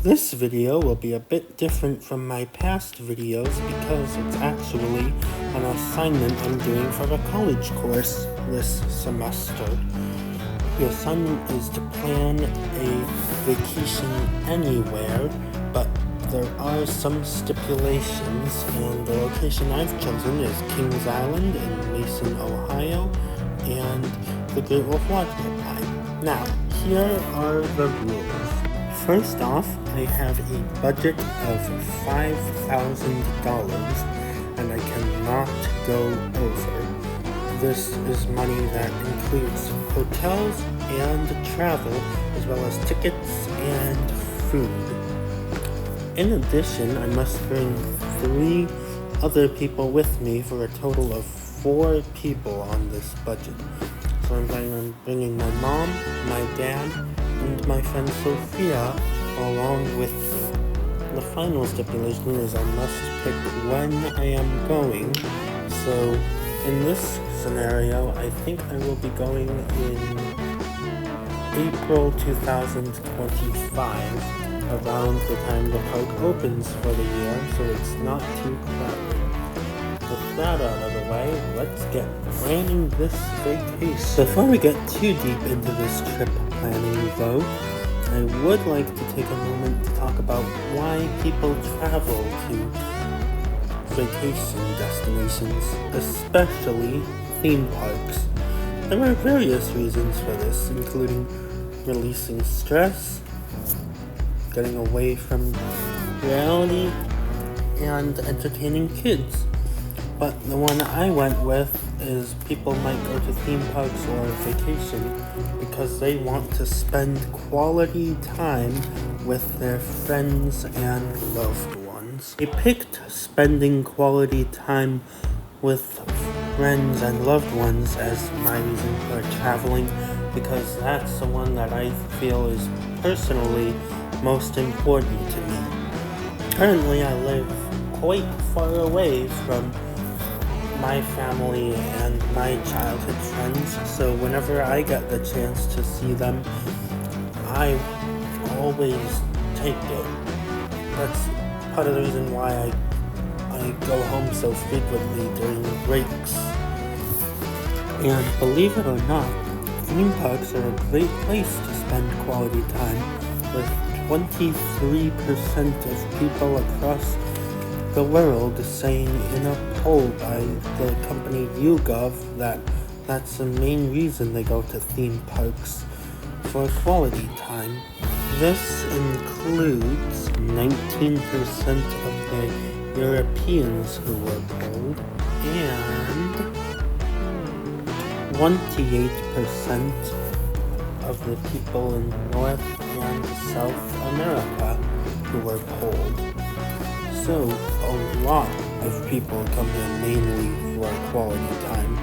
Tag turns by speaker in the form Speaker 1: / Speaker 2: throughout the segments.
Speaker 1: This video will be a bit different from my past videos because it's actually an assignment I'm doing for a college course this semester. The assignment is to plan a vacation anywhere, but there are some stipulations, and the location I've chosen is Kings Island in Mason, Ohio, and the Great Wolf Waterpark. Now, here are the rules. First off, I have a budget of $5,000 and I cannot go over. This is money that includes hotels and travel, as well as tickets and food. In addition, I must bring 3 other people with me for a total of 4 people on this budget. So I'm planning on bringing my mom, my dad, and my friend Sophia along with me. The final stipulation is I must pick when I am going. So in this scenario, I think I will be going in April 2025, around the time the park opens for the year, so it's not too crowded. With that out of the way, let's get planning this vacation. Before we get too deep into this trip planning though, I would like to take a moment to talk about why people travel to vacation destinations, especially theme parks. There are various reasons for this, including releasing stress, getting away from reality, and entertaining kids. But the one I went with is people might go to theme parks or vacation because they want to spend quality time with their friends and loved ones. I picked spending quality time with friends and loved ones as my reason for traveling because that's the one that I feel is personally most important to me. Currently, I live quite far away from my family and my childhood friends, so whenever I get the chance to see them, I always take it. That's part of the reason why I go home so frequently during breaks. And believe it or not, theme parks are a great place to spend quality time, with 23% of people across the world saying in a poll by the company YouGov that's the main reason they go to theme parks for quality time. This includes 19% of the Europeans who were polled and 28% of the people in North and South America who were polled. So, a lot of people come here mainly for quality time.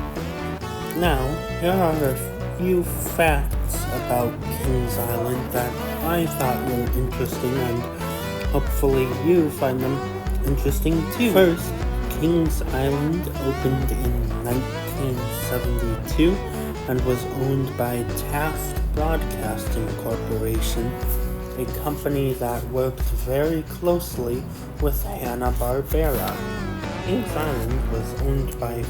Speaker 1: Now, here are a few facts about Kings Island that I thought were interesting, and hopefully you find them interesting too. First, Kings Island opened in 1972 and was owned by Taft Broadcasting Corporation, a company that worked very closely with Hanna-Barbera. Kings Island was owned by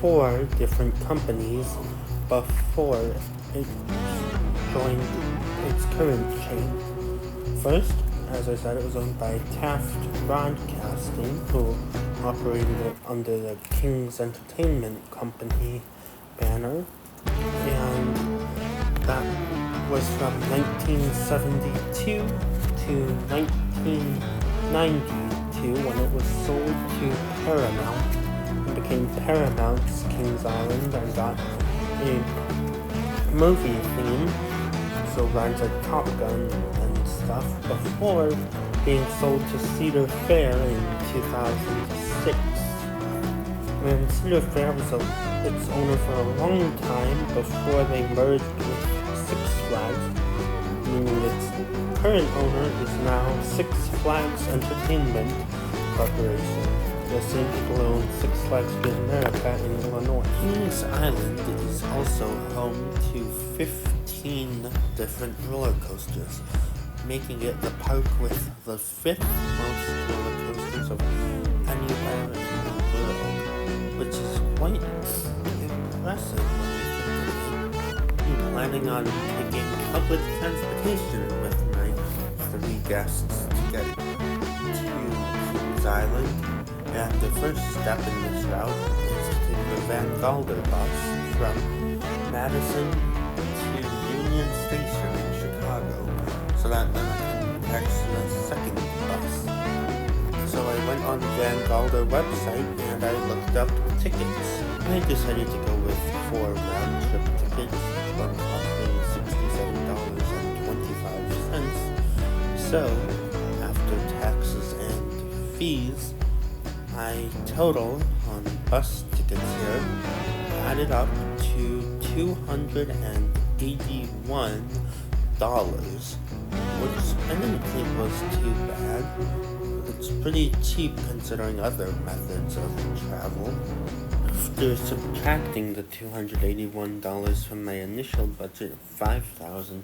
Speaker 1: 4 different companies before it joined its current chain. First, as I said, it was owned by Taft Broadcasting, who operated it under the Kings Entertainment Company banner, and that was from 1972 to 1992 when it was sold to Paramount and became Paramount's Kings Island and got a movie theme, so rides like Top Gun and stuff, before being sold to Cedar Fair in 2006. And Cedar Fair was its owner for a long time before they merged with Six Flags, meaning its current owner is now Six Flags Entertainment Corporation, the same people who own Six Flags Great America in Illinois. Kings Island is also home to 15 different roller coasters, making it the park with the 5th most roller coasters of anywhere in the world, which is quite impressive when you think of it. I'm planning on taking public transportation with my 3 guests to get to Kings Island, and the first step in this route is to take the Van Galder bus from Madison to Union Station in Chicago, so that then I can catch the second bus. So I went on the Van Galder website and I looked up tickets. I decided to go with 4 round-trip tickets, one costing $67.25. So, after taxes and fees, my total on bus tickets here added up to $281, which I didn't think was too bad. It's pretty cheap considering other methods of travel. After subtracting the $281 from my initial budget of $5,000,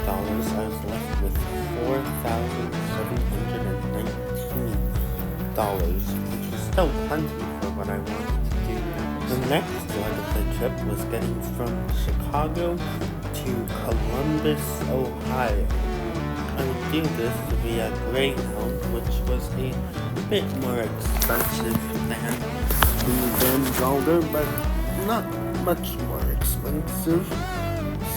Speaker 1: I was left with $4,719, which was still plenty for what I wanted to do. The next leg of the trip was getting from Chicago to Columbus, Ohio. I would do this via Greyhound, which was a bit more expensive than the Van Galder, but not much more expensive.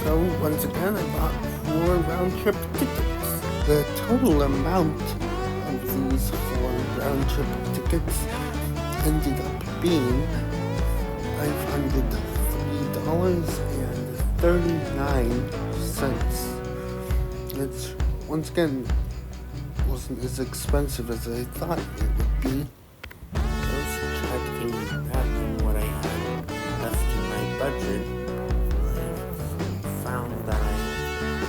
Speaker 1: So once again, I bought 4 round-trip tickets. The total amount of these 4 round-trip tickets ended up being $503.39. It's once again wasn't as expensive as I thought it would be. I was subtracting that from what I had left in my budget. I found that I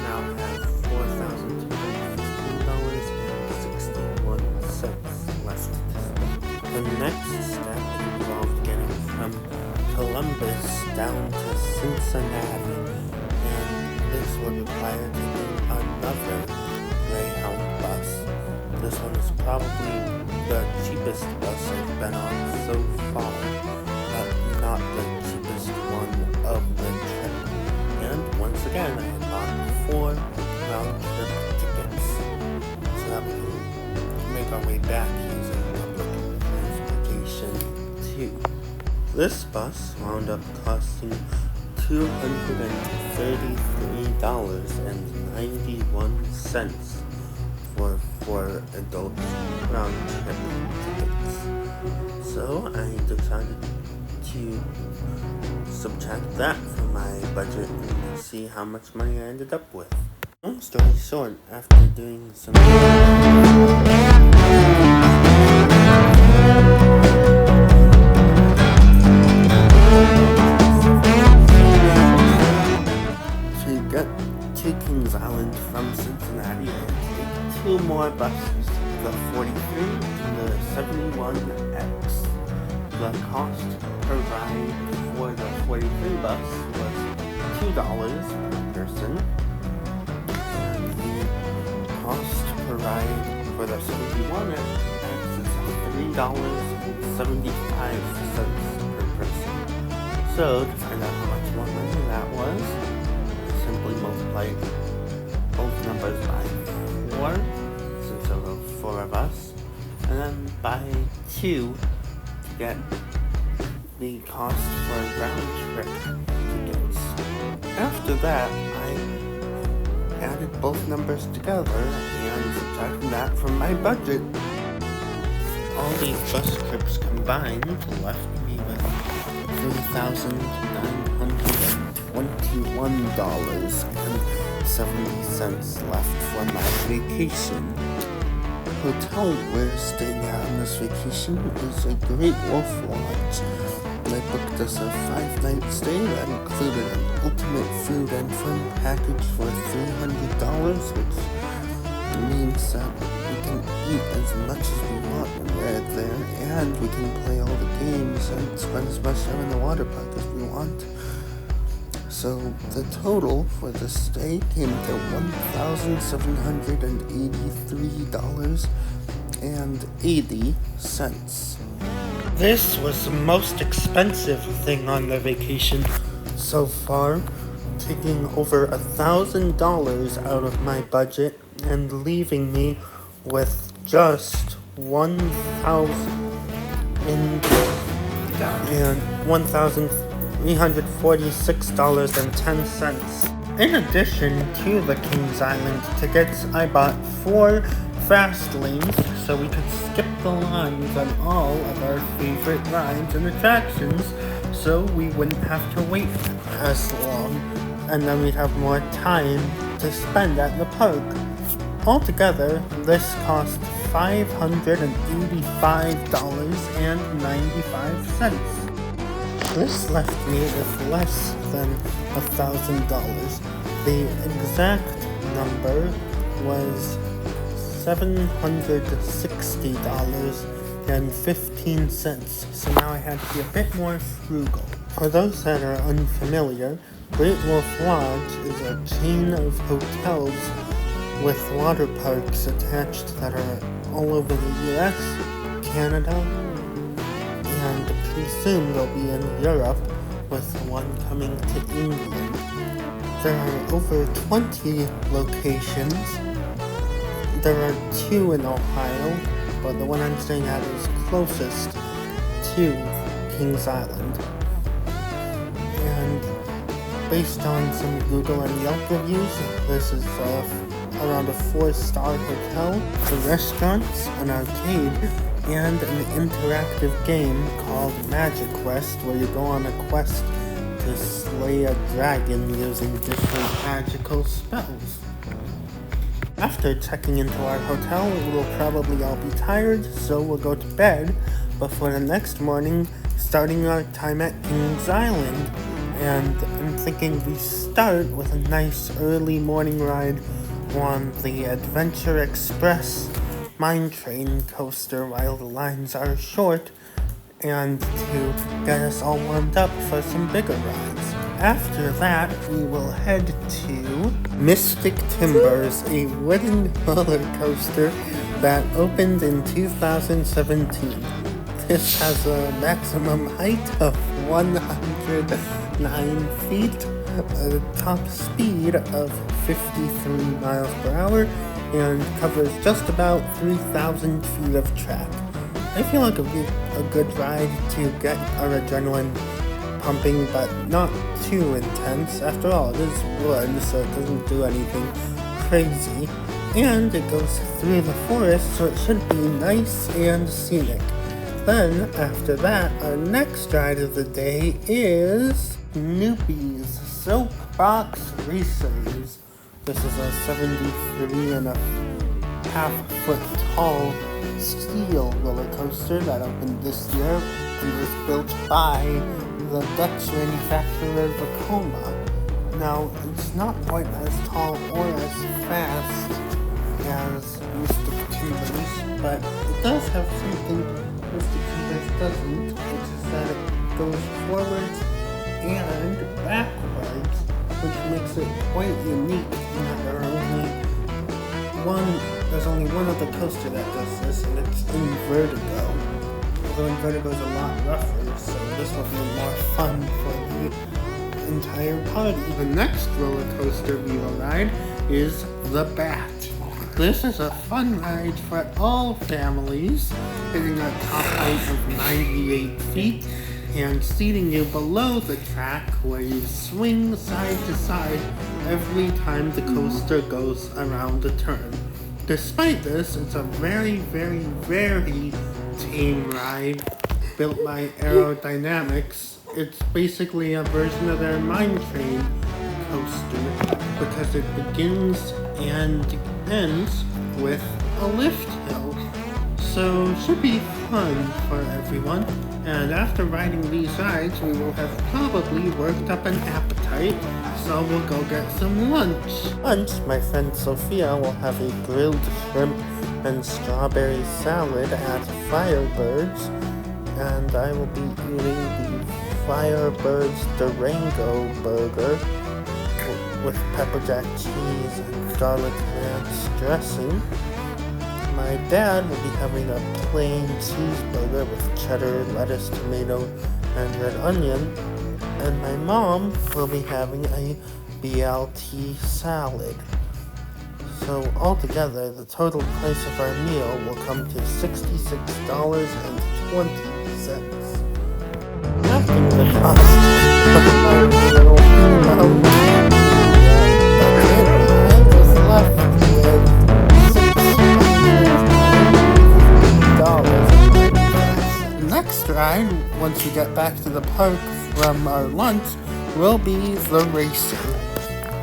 Speaker 1: now have $4,215.61 left to spend. The next step involved getting from Columbus down to Cincinnati, and this would require taking another Greyhound bus. This one is probably the cheapest bus I've been on so far, but not the cheapest one of the trip. And once again, I had bought 4 round-trip tickets, so that we can make our way back using public transportation too. This bus wound up costing $233.91 for 4 adult round-trip tickets. So I decided to subtract that from my budget and see how much money I ended up with. Long story short, after doing some to Kings Island from Cincinnati, I take 2 more buses, the 43 and the 71X. The cost per ride for the 43 bus was $2 per person, and the cost per ride for the 71X is $3.75 per person. So, to find out how much more money that was, simply multiply both numbers by 4, since there were 4 of us, and then by 2 to get the cost for round-trip tickets. After that, I added both numbers together and subtracted that from my budget. All these bus trips combined left me with $3,921.70 left for my vacation. The hotel we're staying at on this vacation is a Great Wolf Lodge. I booked us a 5-night stay that included an ultimate food and fun package for $300, which means that we can eat as much as we want when we're there, and we can play all the games and spend as much time in the water park as we want. So So the total for the stay came to $1,783.80. This was the most expensive thing on the vacation so far, taking over $1,000 out of my budget and leaving me with just $1,346.10. In addition to the Kings Island tickets, I bought 4 fast lanes so we could skip the lines on all of our favorite rides and attractions, so we wouldn't have to wait as long, and then we'd have more time to spend at the park. Altogether, this cost $585.95. This left me with less than $1,000. The exact number was $760.15, so now I had to be a bit more frugal. For those that are unfamiliar, Great Wolf Lodge is a chain of hotels with water parks attached that are all over the US, Canada, and pretty soon they'll be in Europe, with one coming to England. There are over 20 locations. There are 2 in Ohio, but the one I'm staying at is closest to Kings Island. And based on some Google and Yelp reviews, this is around a 4-star hotel, the restaurants, an arcade, and an interactive game called Magic Quest, where you go on a quest to slay a dragon using different magical spells. After checking into our hotel, we'll probably all be tired, so we'll go to bed before the next morning, starting our time at Kings Island. And I'm thinking we start with a nice early morning ride on the Adventure Express mine train coaster while the lines are short, and to get us all warmed up for some bigger rides. After that, we will head to Mystic Timbers, a wooden roller coaster that opened in 2017. This has a maximum height of 109 feet, a top speed of 53 miles per hour, and covers just about 3,000 feet of track. I feel like it would be a good ride to get our adrenaline pumping, but not too intense. After all, it is wood, so it doesn't do anything crazy. And it goes through the forest, so it should be nice and scenic. Then, after that, our next ride of the day is Snoopy's Soapbox Racers. This is a 73.5 foot tall steel roller coaster that opened this year and was built by the Dutch manufacturer Vekoma. Now, it's not quite as tall or as fast as Mystic Timbers, but it does have something Mystic Timbers doesn't, which is that it goes forwards and backwards, which makes it quite unique. There's only one other coaster that does this, and it's in Vertigo. Although in Vertigo is a lot rougher, so this will be more fun for the entire party. The next roller coaster we will ride is the Bat. This is a fun ride for all families, hitting a top height of 98 feet and seating you below the track where you swing side to side every time the coaster goes around a turn. Despite this, it's a very, very, very tame ride built by Aerodynamics. It's basically a version of their mine train coaster because it begins and ends with a lift hill. So it should be fun for everyone. And after riding these rides, we will have probably worked up an appetite, so we'll go get some lunch. Lunch, my friend Sophia will have a grilled shrimp and strawberry salad at Firebird's, and I will be eating the Firebird's Durango Burger with pepper jack cheese and garlic ranch dressing. My dad will be having a plain cheeseburger with cheddar, lettuce, tomato, and red onion. And my mom will be having a BLT salad. So altogether, the total price of our meal will come to $66.20. After the cost of our meal, I was left with $690. Next ride, once we get back to the park from our lunch, will be the racing.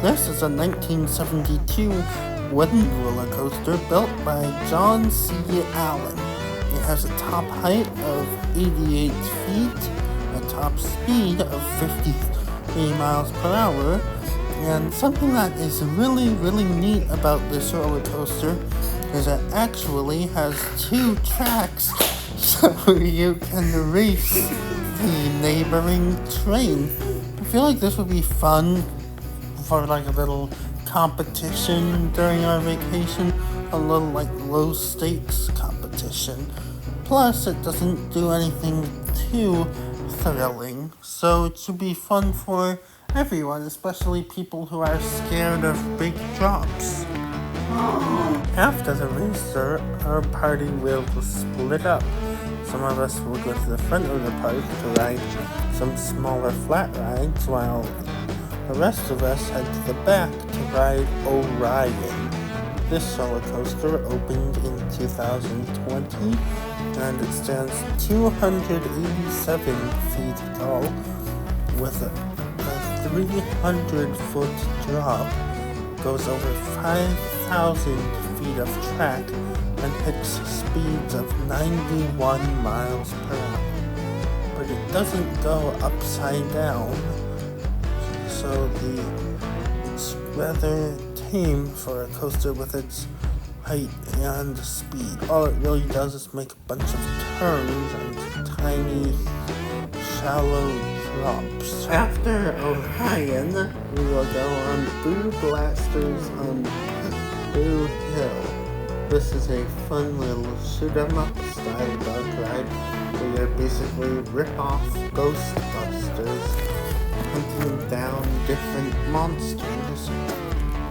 Speaker 1: This is a 1972 wooden roller coaster built by John C. Allen. It has a top height of 88 feet, a top speed of 53 miles per hour, and something that is really neat about this roller coaster is it actually has 2 tracks, so you can race the neighboring train. I feel like this would be fun for like a little competition during our vacation, a little like low stakes competition. Plus, it doesn't do anything too thrilling, so it should be fun for everyone, especially people who are scared of big drops. After the race, our party will split up. Some of us will go to the front of the park to ride some smaller flat rides, while the rest of us head to the back to ride Orion. This roller coaster opened in 2020, and it stands 287 feet tall with a 300-foot drop, goes over 5,000 feet of track, and hits speeds of 91 miles per hour. But it doesn't go upside down, so it's rather tame for a coaster with its height and speed. All it really does is make a bunch of turns and tiny, shallow drops. After Orion, we will go on Boo Blasters on Boo Hill. This is a fun little shoot-'em-up style dark ride where you basically rip off Ghostbusters, hunting down different monsters,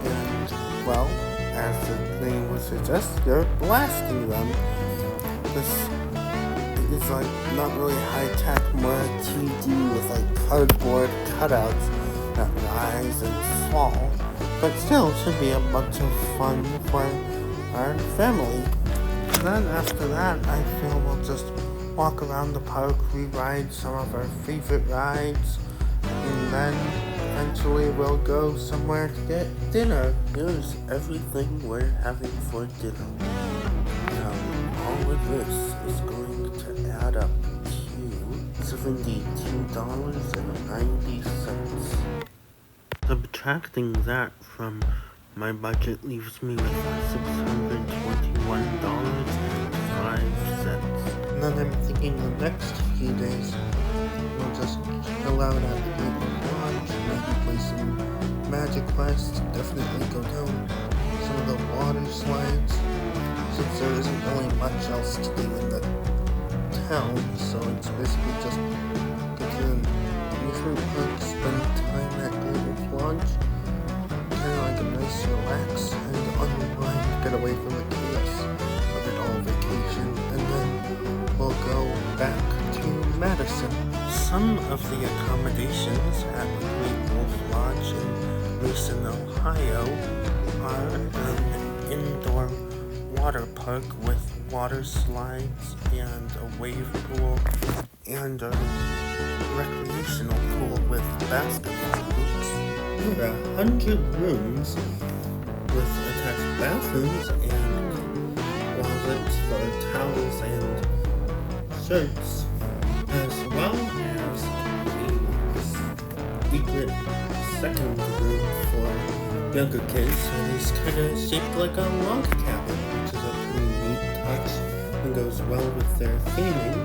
Speaker 1: and, well, as the name would suggest, you're blasting them. This is like not really high-tech, more 2D with like cardboard cutouts that rise and fall, but still should be a bunch of fun for our family. And then after that, I feel we'll just walk around the park, re-ride some of our favorite rides, and then eventually we'll go somewhere to get dinner. Here's everything we're having for dinner. Now, all of this is going to add up to $72.90. Subtracting that from my budget leaves me with $621.05. And then I'm thinking the next few days we'll just chill out at the lodge, maybe play some Magic Quest, definitely go down some of the water slides, since there isn't really much else to do in the town, so it's basically just go to an amusement park, spend time at Global Lodge, kind of like a nice relax and unwind, get away from the chaos of it all vacation, and then we'll go back to Madison. Some of the accommodations at the Great Wolf Lodge in Mason, Ohio are an indoor water park with water slides and a wave pool and a recreational pool with basketball hoops. There are 100 rooms with attached bathrooms and closets for towels and shirts, as well as a secret second room for younger kids that is kind of shaped like a log cabin, which is a pretty neat touch and goes well with their theming.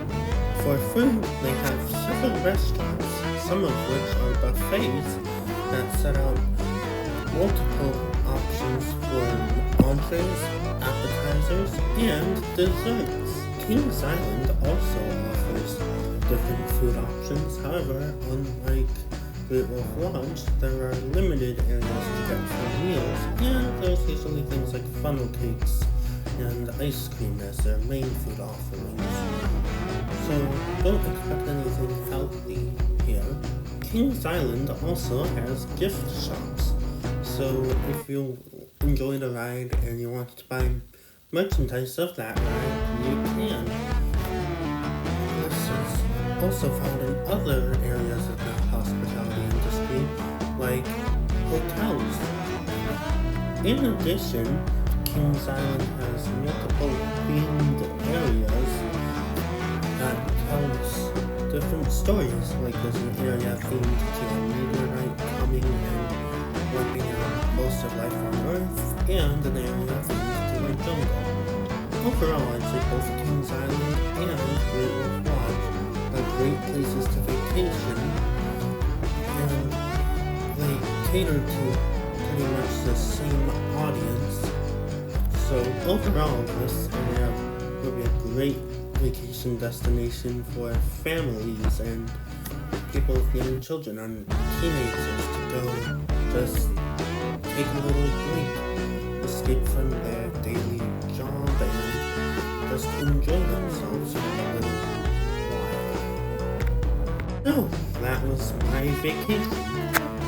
Speaker 1: For food, they have several restaurants, some of which are buffets that set out multiple options for entrees, appetizers, and desserts. Kings Island also offers different food options. However, unlike Great Wolf Lodge, there are limited areas to get for meals, and there's usually things like funnel cakes and ice cream as their main food offerings. So don't expect anything healthy here. Kings Island also has gift shops. So if you enjoy the ride and you want to buy merchandise of that ride, you can. This is also found in other areas of the hospitality industry, like hotels. In addition, Kings Island has multiple themed areas that tells different stories, like there's an area themed to a meteorite coming and wiping out most of life on Earth, and an area themed to a jungle. Overall, I'd say both Kings Island and Great Wolf Lodge are great places to vacation, and they cater to pretty much the same audience. So overall, this area will be a great vacation destination for families and people with young children and teenagers to go just take a little break, escape from their daily job, and just enjoy themselves for a little while. So, that was my vacation.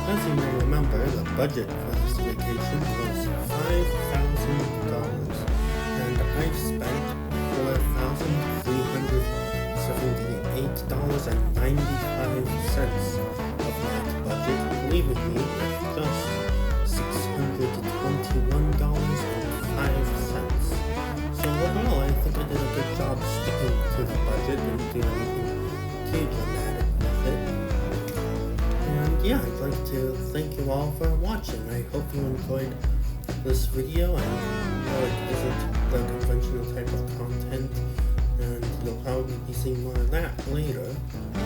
Speaker 1: As you may remember, the budget for this vacation was $5,000, and I spent $4,378.95 of that budget, leaving me with just $621.05. So overall, I think I did a good job sticking to the budget and doing anything too dramatic with it. And yeah, I'd like to thank you all for watching. I hope you enjoyed this video. I know it isn't the conventional type of content, and you'll probably be seeing more of that later. I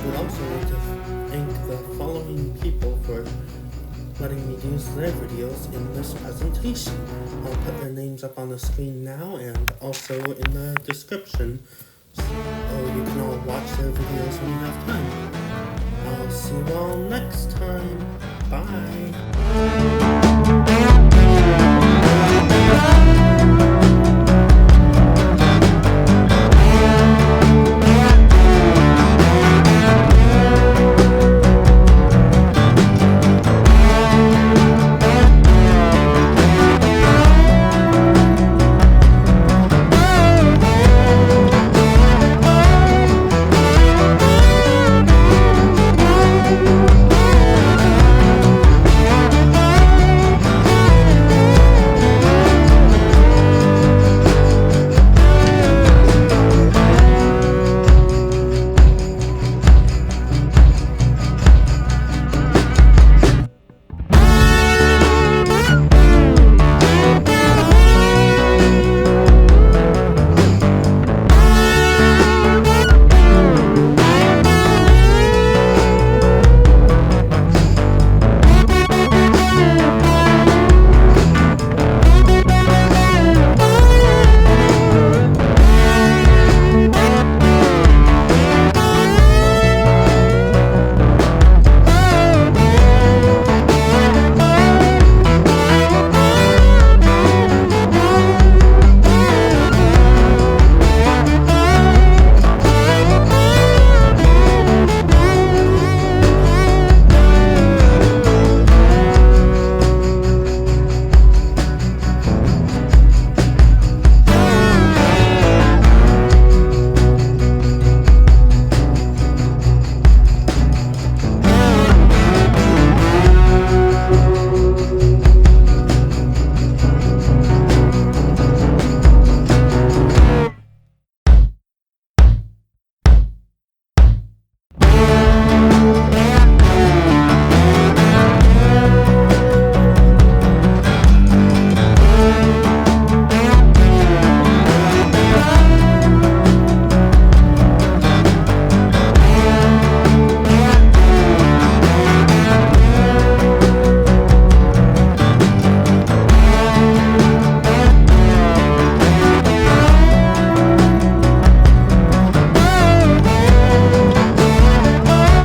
Speaker 1: would also like to thank the following people for letting me use their videos in this presentation. I'll put their names up on the screen now and also in the description, so you can all watch their videos when you have time. I'll see you all next time. Bye!